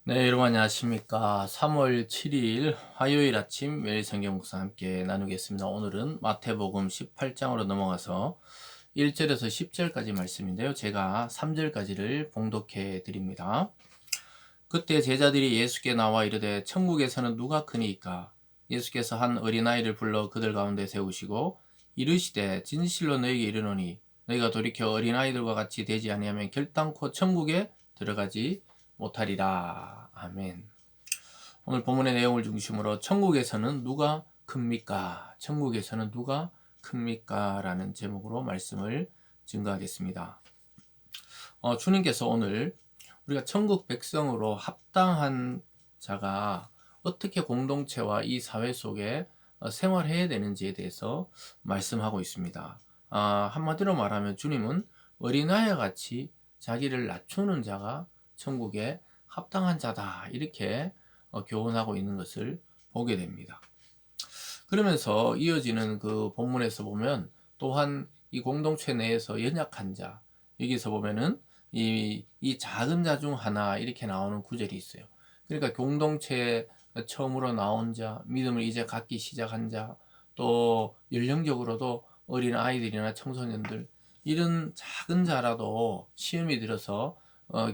네, 여러분 안녕하십니까. 3월 7일 화요일 아침 매일 성경 묵상 함께 나누겠습니다. 오늘은 마태복음 18장으로 넘어가서 1절에서 10절까지 말씀인데요. 제가 3절까지를 봉독해 드립니다. 그때 제자들이 예수께 나와 이르되 천국에서는 누가 크니이까? 예수께서 한 어린아이를 불러 그들 가운데 세우시고 이르시되 진실로 너희에게 이르노니 너희가 돌이켜 어린아이들과 같이 되지 아니하면 결단코 천국에 들어가지 못하리라. 아멘. 오늘 본문의 내용을 중심으로 천국에서는 누가 큽니까? 천국에서는 누가 큽니까? 라는 제목으로 말씀을 증거하겠습니다. 주님께서 오늘 우리가 천국 백성으로 합당한 자가 어떻게 공동체와 이 사회 속에 생활해야 되는지에 대해서 말씀하고 있습니다. 한마디로 말하면 주님은 어린아이와 같이 자기를 낮추는 자가 천국에 합당한 자다, 이렇게 교훈하고 있는 것을 보게 됩니다. 그러면서 이어지는 그 본문에서 보면 또한 이 공동체 내에서 연약한 자, 여기서 보면은 이 작은 자 중 하나, 이렇게 나오는 구절이 있어요. 그러니까 공동체에 처음으로 나온 자, 믿음을 이제 갖기 시작한 자, 또 연령적으로도 어린 아이들이나 청소년들, 이런 작은 자라도 시험이 들어서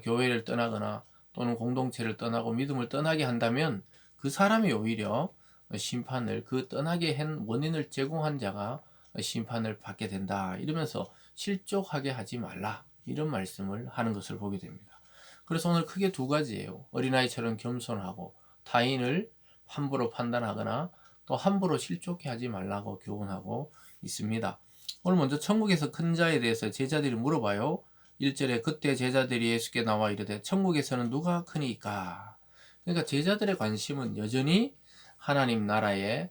교회를 떠나거나 또는 공동체를 떠나고 믿음을 떠나게 한다면 그 사람이 오히려 심판을, 그 떠나게 한 원인을 제공한 자가 심판을 받게 된다, 이러면서 실족하게 하지 말라, 이런 말씀을 하는 것을 보게 됩니다. 그래서 오늘 크게 두 가지예요. 어린아이처럼 겸손하고 타인을 함부로 판단하거나 또 함부로 실족해 하지 말라고 교훈하고 있습니다. 오늘 먼저 천국에서 큰 자에 대해서 제자들이 물어봐요. 1절에 그때 제자들이 예수께 나와 이르되 천국에서는 누가 크니까? 그러니까 제자들의 관심은 여전히 하나님 나라에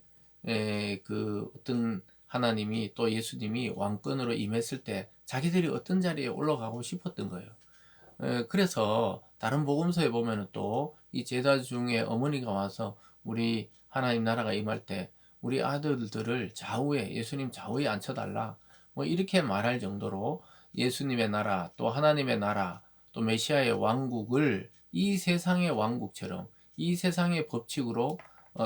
그 어떤 하나님이, 또 예수님이 왕권으로 임했을 때 자기들이 어떤 자리에 올라가고 싶었던 거예요. 그래서 다른 복음서에 보면은 또 이 제자 중에 어머니가 와서 우리 하나님 나라가 임할 때 우리 아들들을 좌우에, 예수님 좌우에 앉혀달라, 뭐 이렇게 말할 정도로 예수님의 나라, 또 하나님의 나라, 또 메시아의 왕국을 이 세상의 왕국처럼, 이 세상의 법칙으로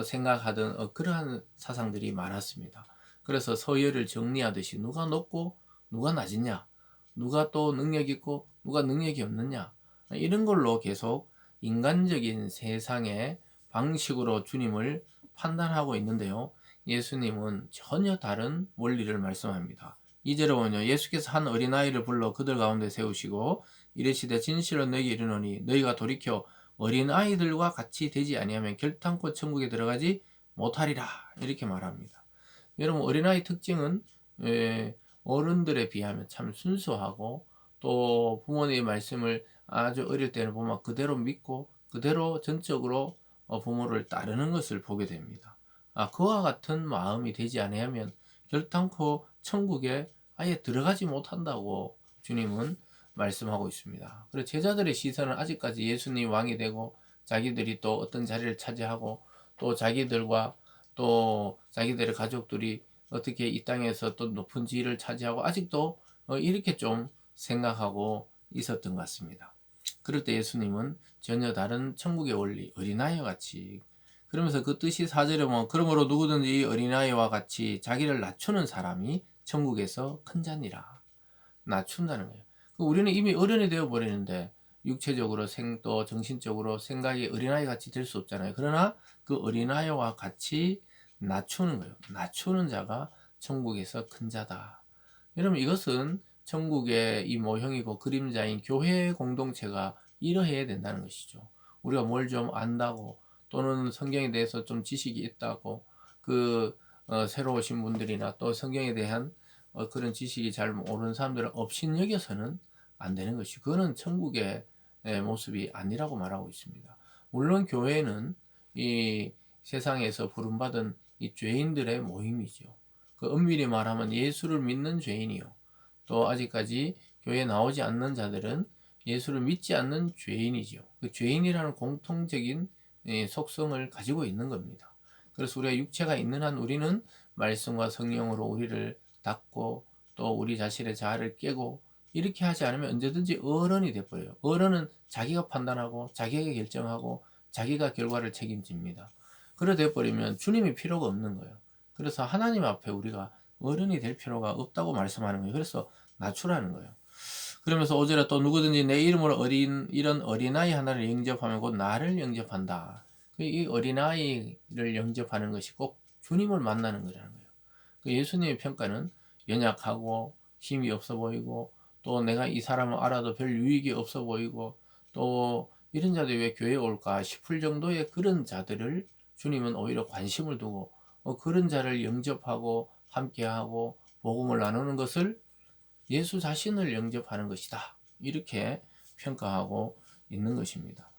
생각하던 그러한 사상들이 많았습니다. 그래서 서열을 정리하듯이 누가 높고 누가 낮으냐, 누가 또 능력 있고 누가 능력이 없느냐, 이런 걸로 계속 인간적인 세상의 방식으로 주님을 판단하고 있는데요. 예수님은 전혀 다른 원리를 말씀합니다. 2절에 보면요, 예수께서 한 어린아이를 불러 그들 가운데 세우시고 이르시되 진실로 너희에게 이르노니 너희가 돌이켜 어린아이들과 같이 되지 아니하면 결탄코 천국에 들어가지 못하리라, 이렇게 말합니다. 여러분, 어린아이 특징은 어른들에 비하면 참 순수하고, 또 부모님의 말씀을 아주 어릴 때는 보면 그대로 믿고 그대로 전적으로 부모를 따르는 것을 보게 됩니다. 그와 같은 마음이 되지 아니하면 결단코 천국에 아예 들어가지 못한다고 주님은 말씀하고 있습니다. 그리고 제자들의 시선은 아직까지 예수님 왕이 되고 자기들이 또 어떤 자리를 차지하고 또 자기들과 또 자기들의 가족들이 어떻게 이 땅에서 또 높은 지위를 차지하고 아직도 이렇게 좀 생각하고 있었던 것 같습니다. 그럴 때 예수님은 전혀 다른 천국의 원리, 어린아이와 같이, 그러면서 그 뜻이 4절에 보면 그러므로 누구든지 어린아이와 같이 자기를 낮추는 사람이 천국에서 큰 자니라. 낮춘다는 거예요. 우리는 이미 어른이 되어 버리는데 육체적으로 또 정신적으로 생각이 어린아이 같이 될 수 없잖아요. 그러나 그 어린아이와 같이 낮추는 거예요. 낮추는 자가 천국에서 큰 자다. 여러분, 이것은 천국의 이 모형이고 그림자인 교회 공동체가 이러해야 된다는 것이죠. 우리가 뭘 좀 안다고 또는 성경에 대해서 좀 지식이 있다고 그 새로 오신 분들이나 또 성경에 대한 그런 지식이 잘 모르는 사람들을 업신여겨서는 안 되는 것이, 그거는 천국의 모습이 아니라고 말하고 있습니다. 물론 교회는 이 세상에서 부름받은 이 죄인들의 모임이죠. 그 엄밀히 말하면 예수를 믿는 죄인이요, 또 아직까지 교회에 나오지 않는 자들은 예수를 믿지 않는 죄인이죠. 그 죄인이라는 공통적인 속성을 가지고 있는 겁니다. 그래서 우리가 육체가 있는 한 우리는 말씀과 성령으로 우리를 닦고 또 우리 자신의 자아를 깨고 이렇게 하지 않으면 언제든지 어른이 돼버려요. 어른은 자기가 판단하고 자기가 결정하고 자기가 결과를 책임집니다. 그래 돼버리면 주님이 필요가 없는 거예요. 그래서 하나님 앞에 우리가 어른이 될 필요가 없다고 말씀하는 거예요. 그래서 낮추라는 거예요. 그러면서 5절에 또 누구든지 내 이름으로 이런 어린아이 하나를 영접하면 곧 나를 영접한다. 이 어린아이를 영접하는 것이 꼭 주님을 만나는 거라는 거예요. 예수님의 평가는 연약하고 힘이 없어 보이고 또 내가 이 사람을 알아도 별 유익이 없어 보이고 또 이런 자들이 왜 교회에 올까 싶을 정도의 그런 자들을 주님은 오히려 관심을 두고 그런 자를 영접하고 함께하고 복음을 나누는 것을 예수 자신을 영접하는 것이다. 이렇게 평가하고 있는 것입니다.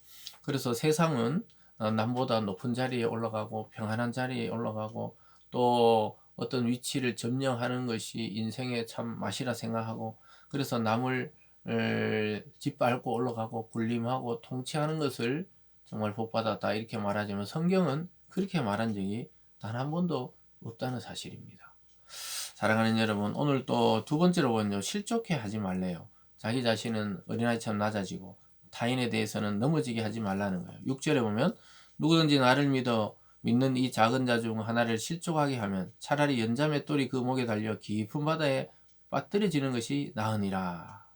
그래서 세상은 남보다 높은 자리에 올라가고 평안한 자리에 올라가고 또 어떤 위치를 점령하는 것이 인생의 참 맛이라 생각하고 그래서 남을 짓밟고 올라가고 군림하고 통치하는 것을 정말 복받았다 이렇게 말하지만 성경은 그렇게 말한 적이 단 한 번도 없다는 사실입니다. 사랑하는 여러분, 오늘 또 두 번째로 보면요, 실족해 하지 말래요. 자기 자신은 어린아이처럼 낮아지고 타인에 대해서는 넘어지게 하지 말라는 거예요. 6절에 보면 누구든지 나를 믿는 이 작은 자 중 하나를 실족하게 하면 차라리 연자 맷돌이 그 목에 달려 깊은 바다에 빠뜨려지는 것이 나으니라.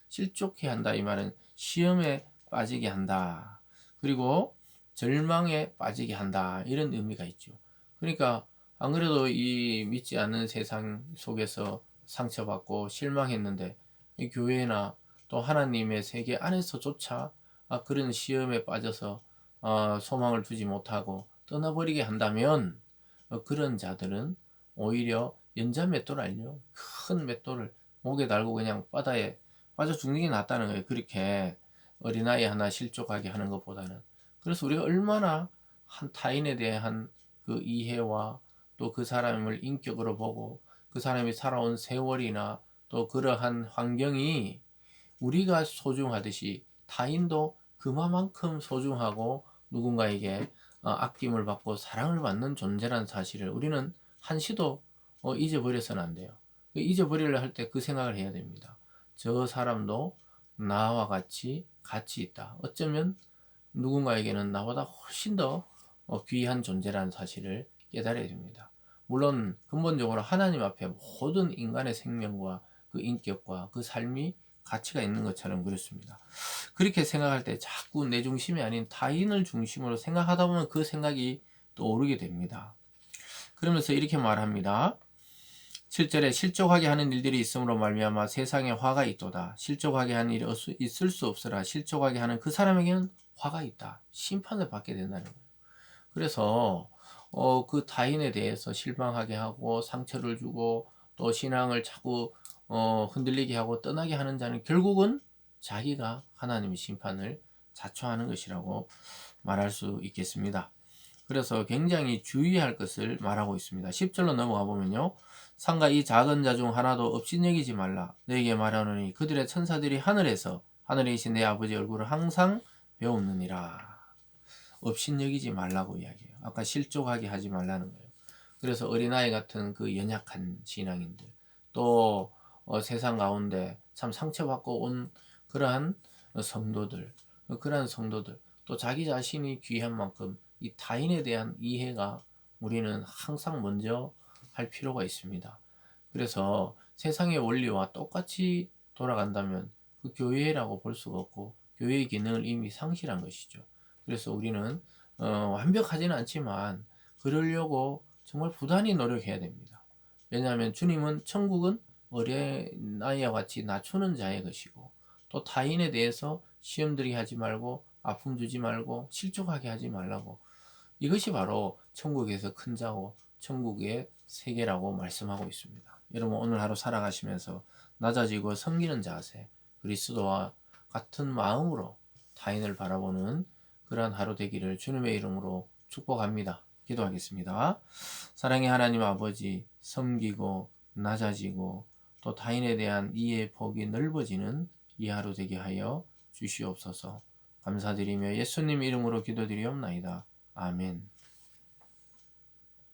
실족해 한다 이 말은 시험에 빠지게 한다. 그리고 절망에 빠지게 한다. 이런 의미가 있죠. 그러니까 안 그래도 이 믿지 않는 세상 속에서 상처받고 실망했는데 이 교회나 또 하나님의 세계 안에서조차 그런 시험에 빠져서 소망을 두지 못하고 떠나버리게 한다면 그런 자들은 오히려 연자 맷돌 알죠? 큰 맷돌을 목에 달고 그냥 바다에 빠져 죽는 게 낫다는 거예요. 그렇게 어린아이 하나 실족하게 하는 것보다는. 그래서 우리가 얼마나 한 타인에 대한 그 이해와 또 그 사람을 인격으로 보고 그 사람이 살아온 세월이나 또 그러한 환경이 우리가 소중하듯이 타인도 그만큼 소중하고 누군가에게 아낌을 받고 사랑을 받는 존재라는 사실을 우리는 한시도 잊어버려서는 안 돼요. 잊어버리려 할 때 그 생각을 해야 됩니다. 저 사람도 나와 같이 있다. 어쩌면 누군가에게는 나보다 훨씬 더 귀한 존재라는 사실을 깨달아야 됩니다. 물론 근본적으로 하나님 앞에 모든 인간의 생명과 그 인격과 그 삶이 가치가 있는 것처럼 그렇습니다. 그렇게 생각할 때 자꾸 내 중심이 아닌 타인을 중심으로 생각하다 보면 그 생각이 또 오르게 됩니다. 그러면서 이렇게 말합니다. 7절에 실족하게 하는 일들이 있음으로 말미암아 세상에 화가 있도다. 실족하게 하는 일이 있을 수 없으라. 실족하게 하는 그 사람에게는 화가 있다. 심판을 받게 된다는 거예요. 그래서 그 타인에 대해서 실망하게 하고 상처를 주고 또 신앙을 자꾸 흔들리게 하고 떠나게 하는 자는 결국은 자기가 하나님의 심판을 자초하는 것이라고 말할 수 있겠습니다. 그래서 굉장히 주의할 것을 말하고 있습니다. 10절로 넘어가 보면요. 상가 이 작은 자 중 하나도 업신여기지 말라. 너에게 말하노니 그들의 천사들이 하늘에 계신 내 아버지 얼굴을 항상 배우느니라. 업신여기지 말라고 이야기해요. 아까 실족하게 하지 말라는 거예요. 그래서 어린아이 같은 그 연약한 신앙인들 또 세상 가운데 참 상처받고 온 그러한 성도들 또 자기 자신이 귀한 만큼 이 타인에 대한 이해가 우리는 항상 먼저 할 필요가 있습니다. 그래서 세상의 원리와 똑같이 돌아간다면 그 교회라고 볼 수가 없고 교회의 기능을 이미 상실한 것이죠. 그래서 우리는 완벽하지는 않지만 그러려고 정말 부단히 노력해야 됩니다. 왜냐하면 주님은 천국은 어린아이와 같이 낮추는 자의 것이고 또 타인에 대해서 시험들이 하지 말고 아픔 주지 말고 실족하게 하지 말라고 이것이 바로 천국에서 큰 자고 천국의 세계라고 말씀하고 있습니다. 여러분 오늘 하루 살아가시면서 낮아지고 섬기는 자세 그리스도와 같은 마음으로 타인을 바라보는 그러한 하루 되기를 주님의 이름으로 축복합니다. 기도하겠습니다. 사랑의 하나님 아버지 섬기고 낮아지고 또 타인에 대한 이해의 폭이 넓어지는 이 하루 되게 하여 주시옵소서. 감사드리며 예수님 이름으로 기도드리옵나이다. 아멘.